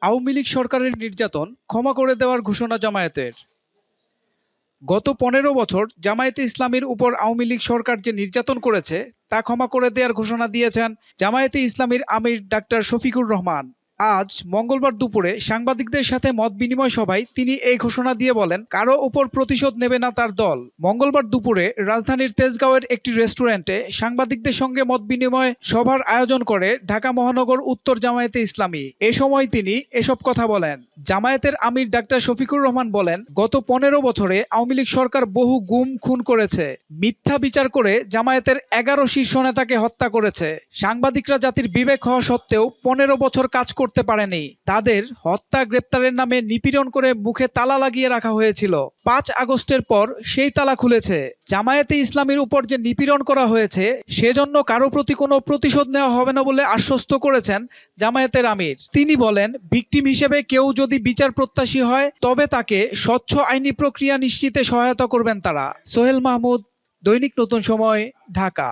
আওয়ামী লীগ সরকারের নির্যাতন ক্ষমা করে দেওয়ার ঘোষণা জামায়াতের। গত ১৫ বছর জামায়াতে ইসলামীর উপর আওয়ামী লীগ সরকার যে নির্যাতন করেছে তা ক্ষমা করে দেওয়ার ঘোষণা দিয়েছেন জামায়াতে ইসলামীর আমির ডাক্তার শফিকুর রহমান। আজ মঙ্গলবার দুপুরে সাংবাদিকদের সাথে মত বিনিময় সভায় তিনি এই ঘোষণা দিয়ে বলেন, কারো ওপর প্রতিশোধ নেবে না তার দল। মঙ্গলবার দুপুরে রাজধানীর তেজগাঁওয়ের একটি রেস্টুরেন্টে সাংবাদিকদের সঙ্গে মত বিনিময় সভার আয়োজন করে ঢাকা মহানগর উত্তর জামায়াতে ইসলামী। এ সময় তিনি এসব কথা বলেন। জামায়াতের আমির ডাক্তার শফিকুর রহমান বলেন, গত ১৫ বছরে আওয়ামী লীগ সরকার বহু গুম খুন করেছে, মিথ্যা বিচার করে জামায়াতের ১১ শীর্ষ নেতাকে হত্যা করেছে। সাংবাদিকরা জাতির বিবেক হওয়া সত্ত্বেও ১৫ বছর কাজ করতে পারেনি। তাদের হত্যা গ্রেপ্তারের নামে নিপীড়ন করে মুখে তালা লাগিয়ে রাখা হয়েছিল। ৫ আগস্টের পর সেই তালা খুলেছে। জামায়াতে ইসলামীর উপর যে নিপীড়ন করা হয়েছে সেজন্য কারো প্রতি কোনো প্রতিশোধ নেওয়া হবে না বলে আশ্বস্ত করেছেন জামায়াতের আমির। তিনি বলেন, ভিকটিম হিসেবে কেউ যদি বিচার প্রত্যাশী হয় তবে তাকে স্বচ্ছ আইনি প্রক্রিয়া নিশ্চিতে সহায়তা করবেন তারা। সোহেল মাহমুদ, দৈনিক নতুন সময়, ঢাকা।